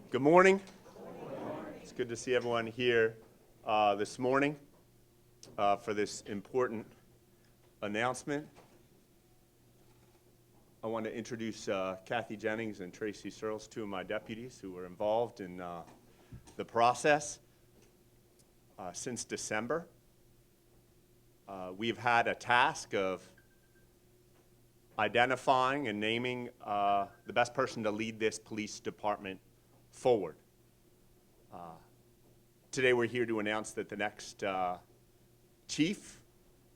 Good morning. It's good to see everyone here this morning for this important announcement. I want to introduce Kathy Jennings and Tracy Searles, two of my deputies who were involved in the process since December. We've had a task of identifying and naming the best person to lead this police department forward. Today we're here to announce that the next chief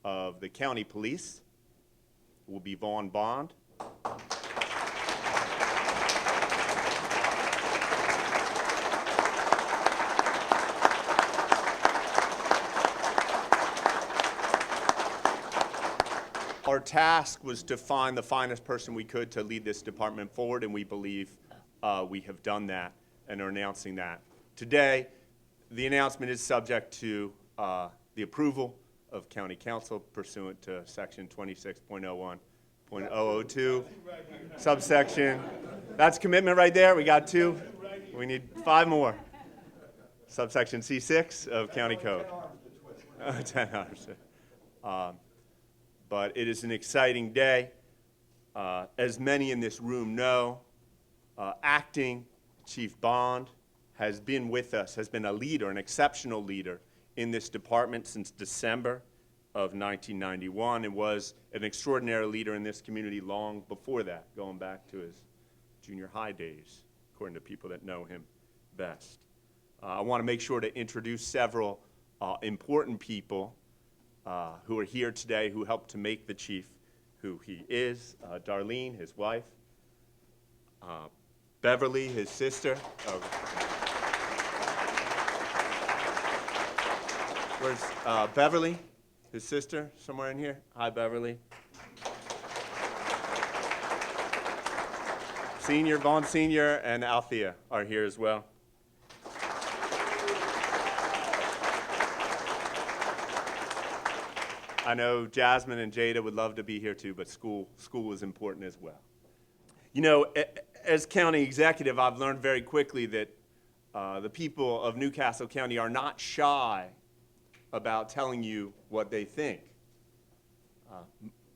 of the county police will be Vaughn Bond. Our task was to find the finest person we could to lead this department forward, and we believe we have done that and are announcing that. Today, the announcement is subject to the approval of County Council pursuant to Section 26.01.002, subsection. That's commitment right there. We got 2. We need 5 more. Subsection C6 of County Code. 10 hours. But it is an exciting day. As many in this room know, Acting Chief Bond has been with us, has been a leader, an exceptional leader in this department since December of 1991, and was an extraordinary leader in this community long before that, going back to his junior high days, according to people that know him best. I want to make sure to introduce several important people who are here today who helped to make the chief who he is. Darlene, his wife. Beverly, his sister. Where's Beverly, his sister, somewhere in here? Hi, Beverly. Senior, Vaughn Senior, and Althea are here as well. I know Jasmine and Jada would love to be here too, but school is important as well. You know, as county executive, I've learned very quickly that the people of Newcastle County are not shy about telling you what they think.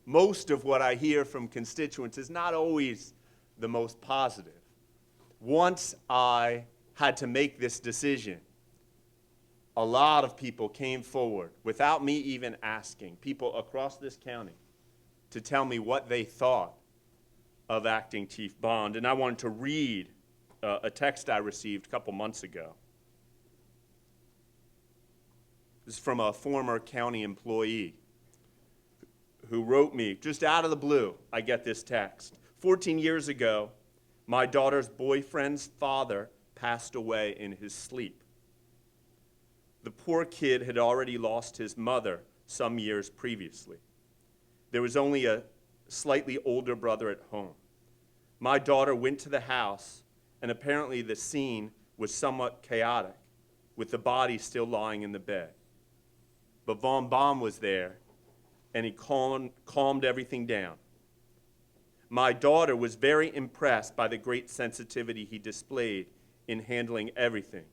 Most of what I hear from constituents is not always the most positive. Once I had to make this decision, a lot of people came forward without me even asking, people across this county, to tell me what they thought of Acting Chief Bond. And I wanted to read a text I received a couple months ago. This is from a former county employee who wrote me, just out of the blue, I get this text. 14 years ago, my daughter's boyfriend's father passed away in his sleep. The poor kid had already lost his mother some years previously. There was only a slightly older brother at home. My daughter went to the house, and apparently the scene was somewhat chaotic, with the body still lying in the bed. But Vaughn Bond was there, and he calmed everything down. My daughter was very impressed by the great sensitivity he displayed in handling everything.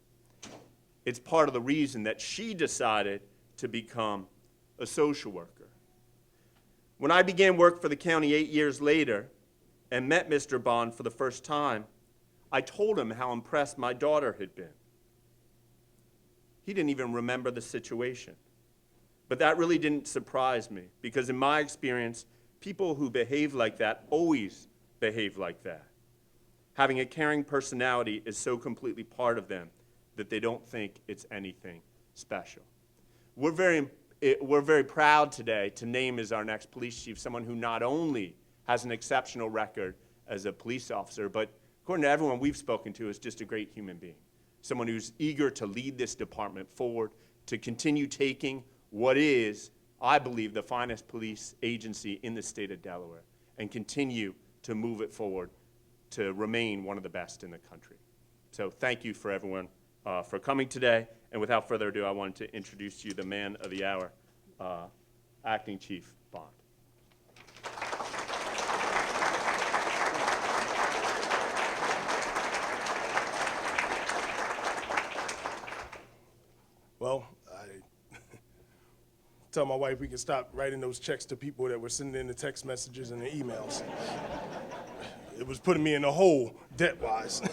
It's part of the reason that she decided to become a social worker. When I began work for the county 8 years later and met Mr. Bond for the first time, I told him how impressed my daughter had been. He didn't even remember the situation. But that really didn't surprise me, because in my experience, people who behave like that always behave like that. Having a caring personality is so completely part of them that they don't think it's anything special. We're very proud today to name as our next police chief someone who not only has an exceptional record as a police officer, but according to everyone we've spoken to, is just a great human being. Someone who's eager to lead this department forward, to continue taking what is, I believe, the finest police agency in the state of Delaware, and continue to move it forward to remain one of the best in the country. So thank you for everyone for coming today. And without further ado, I wanted to introduce to you the man of the hour, Acting Chief Bond. tell my wife we can stop writing those checks to people that were sending in the text messages and the emails. It was putting me in a hole debt-wise.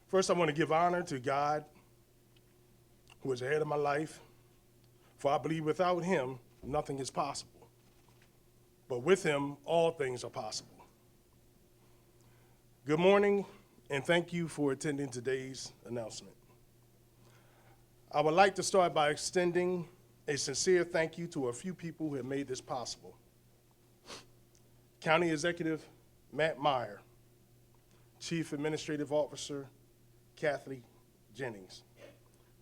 First, I want to give honor to God, who is ahead of my life, for I believe without him, nothing is possible. But with him, all things are possible. Good morning, and thank you for attending today's announcement. I would like to start by extending a sincere thank you to a few people who have made this possible. County Executive Matt Meyer, Chief Administrative Officer Kathy Jennings,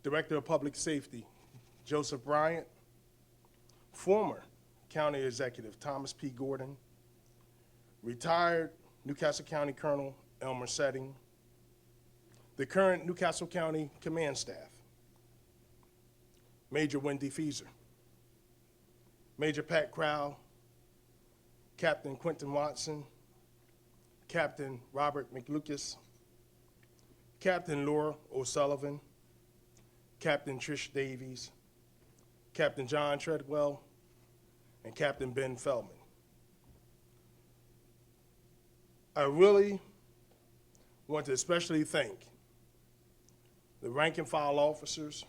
Director of Public Safety Joseph Bryant, former County Executive Thomas P. Gordon, retired Newcastle County Colonel Elmer Setting, the current Newcastle County Command Staff, Major Wendy Feeser, Major Pat Crowell, Captain Quentin Watson, Captain Robert McLucas, Captain Laura O'Sullivan, Captain Trish Davies, Captain John Treadwell, and Captain Ben Feldman. I really want to especially thank the rank and file officers,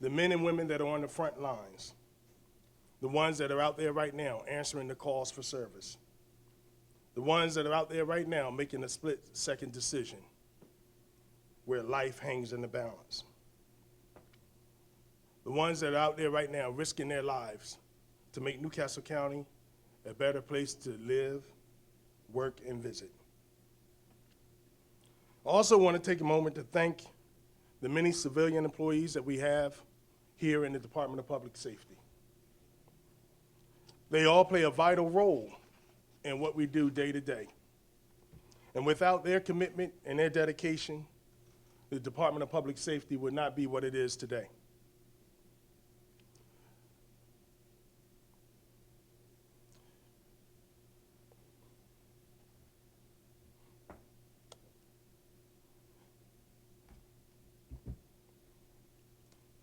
the men and women that are on the front lines, the ones that are out there right now answering the calls for service, the ones that are out there right now making a split-second decision where life hangs in the balance, the ones that are out there right now risking their lives to make Newcastle County a better place to live, work, and visit. I also want to take a moment to thank the many civilian employees that we have here in the Department of Public Safety. They all play a vital role in what we do day to day. And without their commitment and their dedication, the Department of Public Safety would not be what it is today.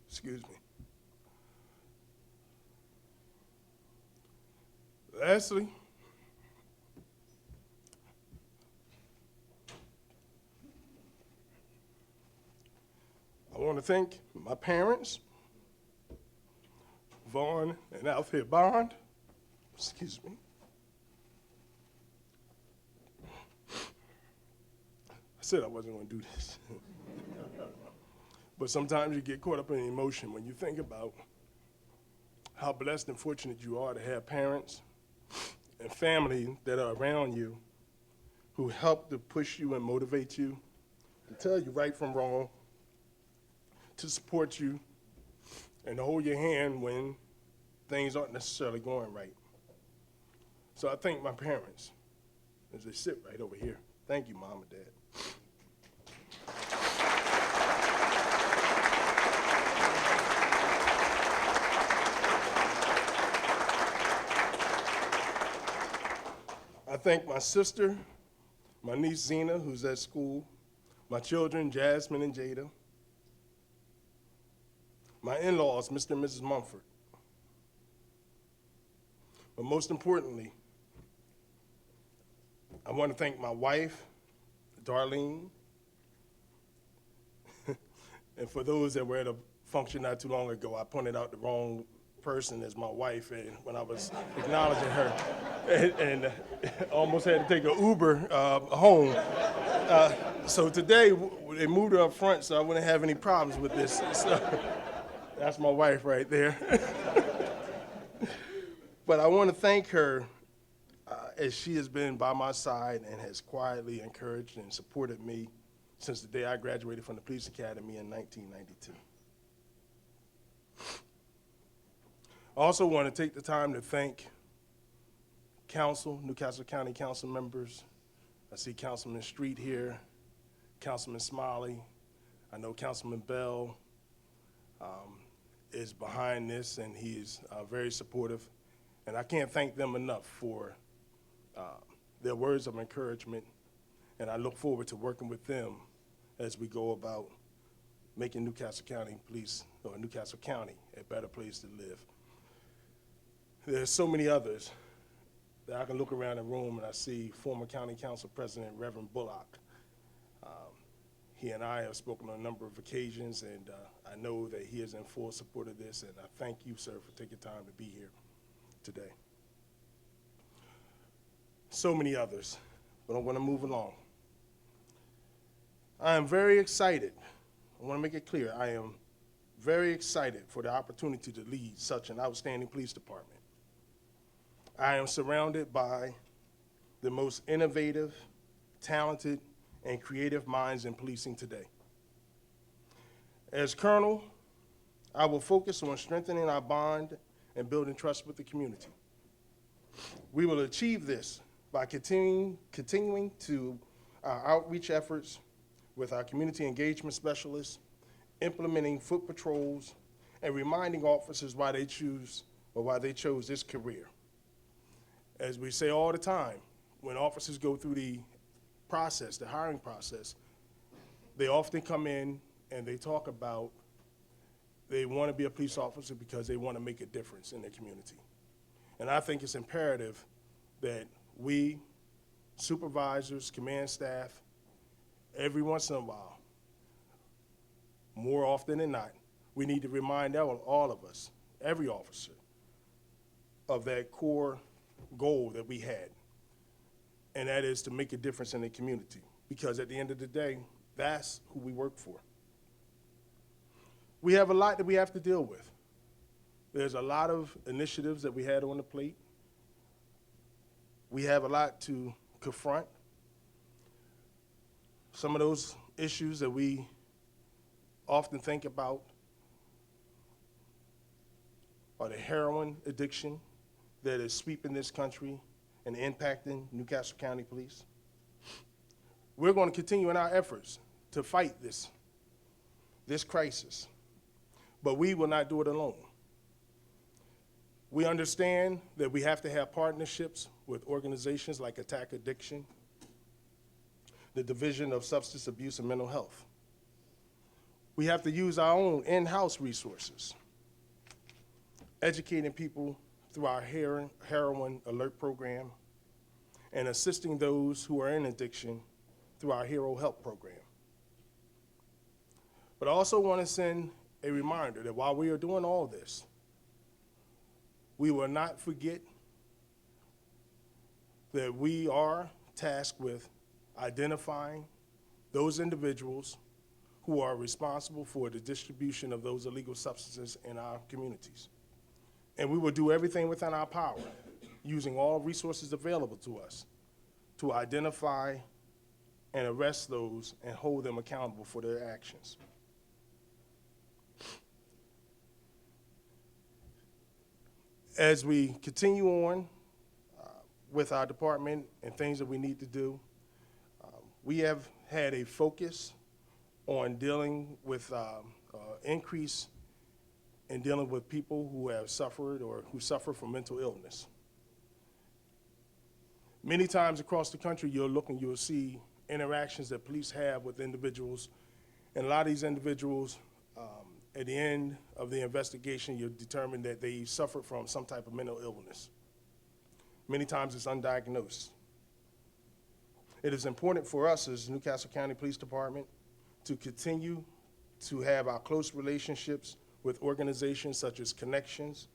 Excuse me. Lastly, I want to thank my parents, Vaughn and Althea Bond. Excuse me. I said I wasn't going to do this. But sometimes you get caught up in emotion when you think about how blessed and fortunate you are to have parents and family that are around you who help to push you and motivate you, to tell you right from wrong, to support you, and to hold your hand when things aren't necessarily going right. So I thank my parents as they sit right over here. Thank you, Mom and Dad. I thank my sister, my niece Zena, who's at school, my children, Jasmine and Jada, my in-laws, Mr. and Mrs. Mumford. But most importantly, I want to thank my wife, Darlene, and for those that were at a function not too long ago, I pointed out the wrong person as my wife, and when I was acknowledging her, and almost had to take an Uber home. So today, they moved her up front so I wouldn't have any problems with this. So, that's my wife right there. But I want to thank her as she has been by my side and has quietly encouraged and supported me since the day I graduated from the police academy in 1992. I also want to take the time to thank council, Newcastle County Council members. I see Councilman Street here, Councilman Smiley. I know Councilman Bell is behind this, and he's very supportive. And I can't thank them enough for their words of encouragement, and I look forward to working with them as we go about making Newcastle County Police, or Newcastle County, a better place to live. There's so many others that I can look around the room and I see former County Council President Reverend Bullock. He and I have spoken on a number of occasions, and I know that he is in full support of this, and I thank you, sir, for taking time to be here today. So many others, but I'm going to move along. I am very excited. I want to make it clear, I am very excited for the opportunity to lead such an outstanding police department. I am surrounded by the most innovative, talented, and creative minds in policing today. As Colonel, I will focus on strengthening our bond and building trust with the community. We will achieve this by continuing to our outreach efforts with our community engagement specialists, implementing foot patrols, and reminding officers why they chose this career. As we say all the time, when officers go through the process, the hiring process, they often come in and they talk about they want to be a police officer because they want to make a difference in their community. And I think it's imperative that we, supervisors, command staff, every once in a while, more often than not, we need to remind all of us, every officer, of that core goal that we had, and that is to make a difference in the community, because at the end of the day, that's who we work for. We have a lot that we have to deal with. There's a lot of initiatives that we had on the plate. We have a lot to confront. Some of those issues that we often think about are the heroin addiction that is sweeping this country and impacting Newcastle County Police. We're going to continue in our efforts to fight this crisis, but we will not do it alone. We understand that we have to have partnerships with organizations like Attack Addiction, the Division of Substance Abuse and Mental Health. We have to use our own in-house resources, educating people through our heroin alert program, and assisting those who are in addiction through our Hero Help program. But I also want to send a reminder that while we are doing all this, we will not forget that we are tasked with identifying those individuals who are responsible for the distribution of those illegal substances in our communities. And we will do everything within our power, using all resources available to us, to identify and arrest those and hold them accountable for their actions. As we continue on with our department and things that we need to do, we have had a focus on dealing with increase in dealing with people who have suffered or who suffer from mental illness. Many times across the country, you'll see interactions that police have with individuals, and a lot of these individuals, at the end of the investigation, you'll determine that they suffer from some type of mental illness. Many times it's undiagnosed. It is important for us as Newcastle County Police Department to continue to have our close relationships with organizations such as Connections,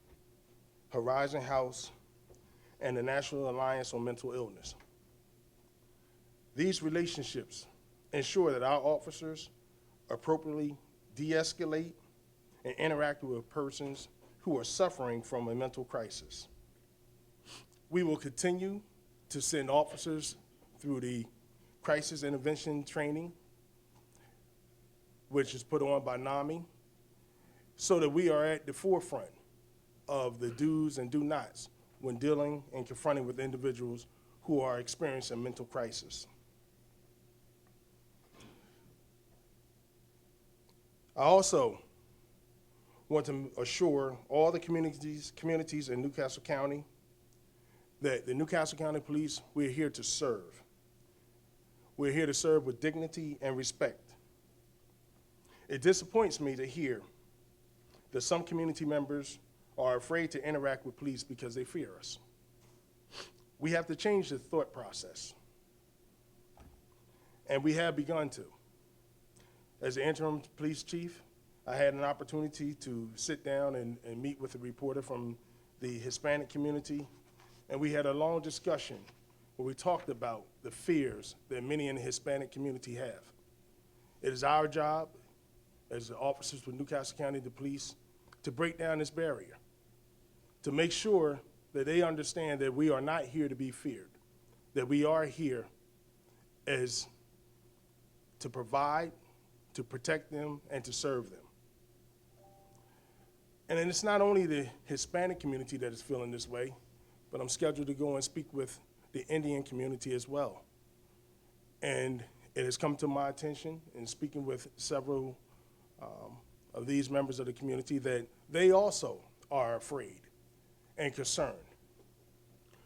Horizon House, and the National Alliance on Mental Illness. These relationships ensure that our officers appropriately de-escalate and interact with persons who are suffering from a mental crisis. We will continue to send officers through the crisis intervention training, which is put on by NAMI, so that we are at the forefront of the do's and do nots when dealing and confronting with individuals who are experiencing mental crisis. I also want to assure all the communities in Newcastle County that the Newcastle County Police, we're here to serve. We're here to serve with dignity and respect. It disappoints me to hear that some community members are afraid to interact with police because they fear us. We have to change the thought process, and we have begun to. As the interim police chief, I had an opportunity to sit down and meet with a reporter from the Hispanic community, and we had a long discussion where we talked about the fears that many in the Hispanic community have. It is our job as the officers with Newcastle County the Police to break down this barrier, to make sure that they understand that we are not here to be feared, that we are here as to provide, to protect them, and to serve them. And then it's not only the Hispanic community that is feeling this way, but I'm scheduled to go and speak with the Indian community as well. And it has come to my attention in speaking with several of these members of the community that they also are afraid and concerned.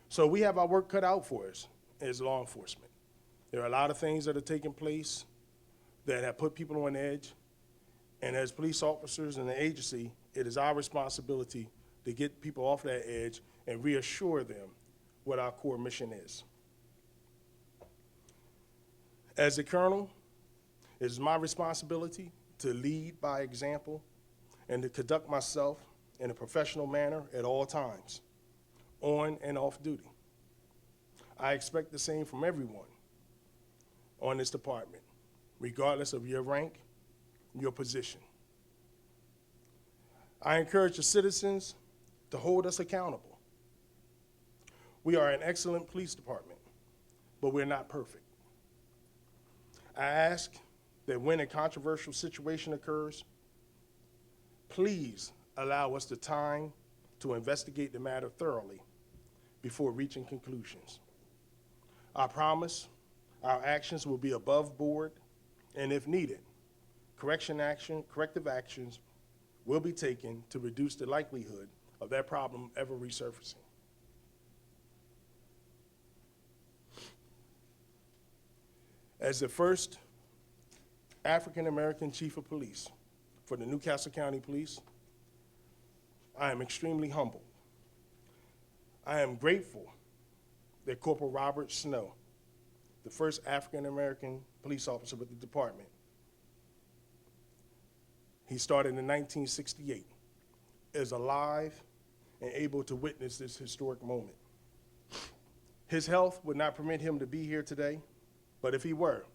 So we have our work cut out for us as law enforcement. There are a lot of things that are taking place that have put people on edge. And as police officers in the agency, it is our responsibility to get people off that edge and reassure them what our core mission is. As the colonel, it is my responsibility to lead by example and to conduct myself in a professional manner at all times, on and off duty. I expect the same from everyone on this department, regardless of your rank, your position. I encourage the citizens to hold us accountable. We are an excellent police department, but we're not perfect. I ask that when a controversial situation occurs, please allow us the time to investigate the matter thoroughly before reaching conclusions. I promise our actions will be above board, and if needed, corrective actions will be taken to reduce the likelihood of that problem ever resurfacing. As the first African-American chief of police for the Newcastle County Police, I am extremely humbled. I am grateful that Corporal Robert Snow, the first African-American police officer with the department, he started in 1968, is alive and able to witness this historic moment. His health would not permit him to be here today, but if he were,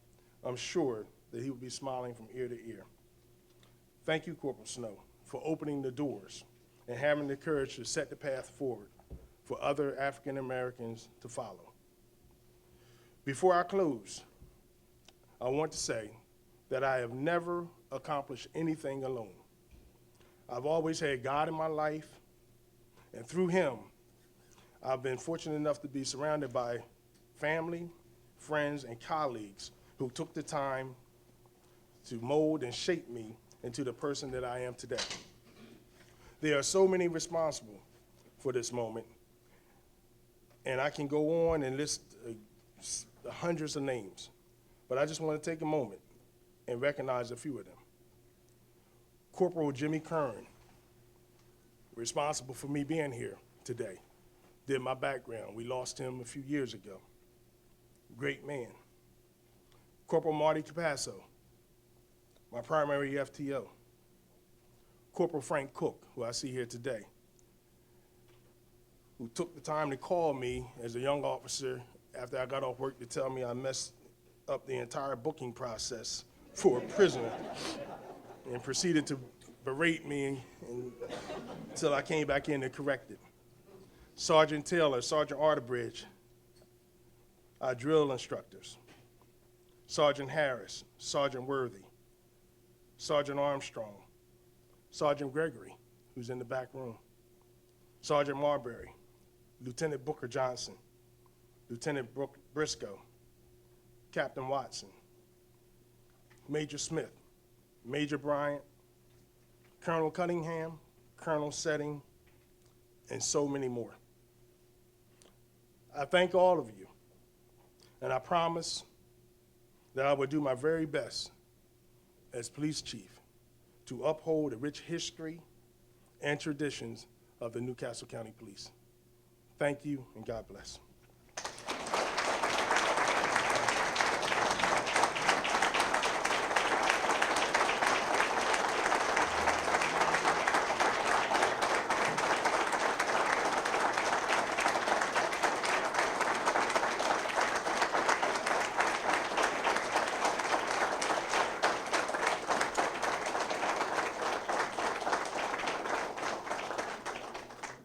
I'm sure that he would be smiling from ear to ear. Thank you, Corporal Snow, for opening the doors and having the courage to set the path forward for other African Americans to follow. Before I close, I want to say that I have never accomplished anything alone. I've always had God in my life, and through him, I've been fortunate enough to be surrounded by family, friends, and colleagues who took the time to mold and shape me into the person that I am today. There are so many responsible for this moment, and I can go on and list hundreds of names, but I just want to take a moment and recognize a few of them. Corporal Jimmy Kern, responsible for me being here today, did my background. We lost him a few years ago. Great man. Corporal Marty Capasso, my primary FTO. Corporal Frank Cook, who I see here today, who took the time to call me as a young officer after I got off work to tell me I messed up the entire booking process for a prisoner and proceeded to berate me until I came back in to correct it. Sergeant Taylor, Sergeant Arterbridge, our drill instructors. Sergeant Harris, Sergeant Worthy, Sergeant Armstrong, Sergeant Gregory, who's in the back room, Sergeant Marbury, Lieutenant Booker Johnson, Lieutenant Briscoe, Captain Watson, Major Smith, Major Bryant, Colonel Cunningham, Colonel Setting, and so many more. I thank all of you, and I promise that I will do my very best as police chief to uphold the rich history and traditions of the Newcastle County Police. Thank you, and God bless.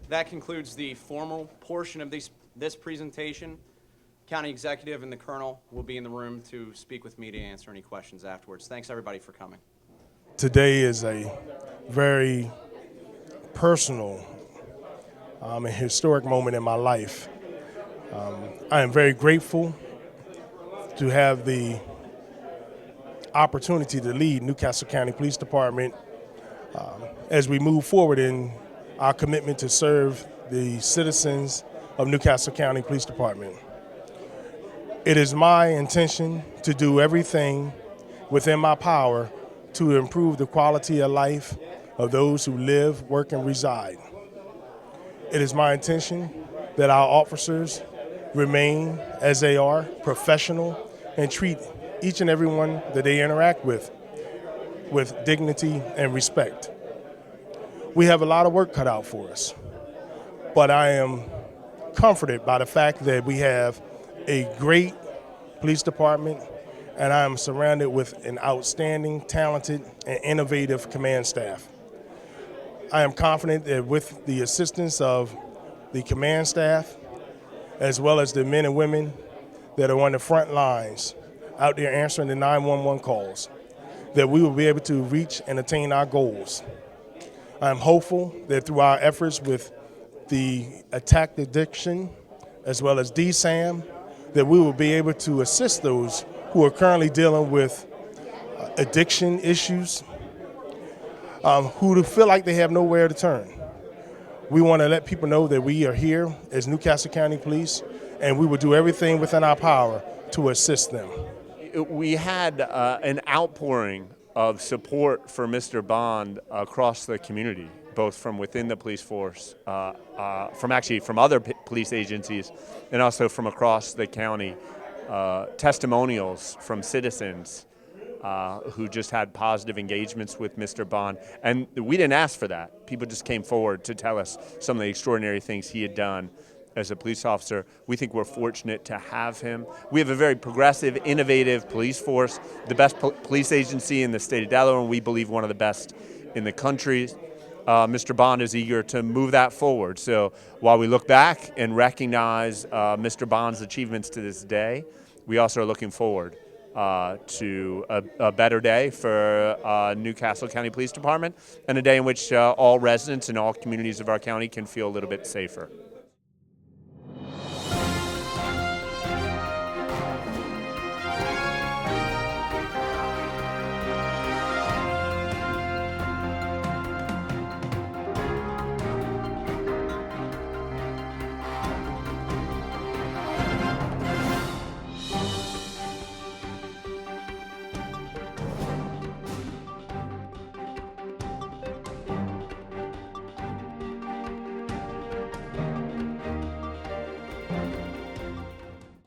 That concludes the formal portion of this presentation. County Executive and the Colonel will be in the room to speak with me to answer any questions afterwards. Thanks, everybody, for coming. Today is a very personal and historic moment in my life. I am very grateful to have the opportunity to lead Newcastle County Police Department as we move forward in our commitment to serve the citizens of Newcastle County Police Department. It is my intention to do everything within my power to improve the quality of life of those who live, work, and reside. It is my intention that our officers remain as they are, professional, and treat each and every one that they interact with dignity and respect. We have a lot of work cut out for us, but I am comforted by the fact that we have a great police department, and I am surrounded with an outstanding, talented, and innovative command staff. I am confident that with the assistance of the command staff, as well as the men and women that are on the front lines out there answering the 911 calls, that we will be able to reach and attain our goals. I'm hopeful that through our efforts with the attack addiction, as well as DSAM, that we will be able to assist those who are currently dealing with addiction issues, who feel like they have nowhere to turn. We want to let people know that we are here as Newcastle County Police, and we will do everything within our power to assist them. We had an outpouring of support for Mr. Bond across the community, both from within the police force, from other police agencies, and also from across the county. Testimonials from citizens who just had positive engagements with Mr. Bond. And we didn't ask for that. People just came forward to tell us some of the extraordinary things he had done as a police officer. We think we're fortunate to have him. We have a very progressive, innovative police force, the best police agency in the state of Delaware, and we believe one of the best in the country. Mr. Bond is eager to move that forward. So while we look back and recognize Mr. Bond's achievements to this day, we also are looking forward to a better day for Newcastle County Police Department, and a day in which all residents and all communities of our county can feel a little bit safer.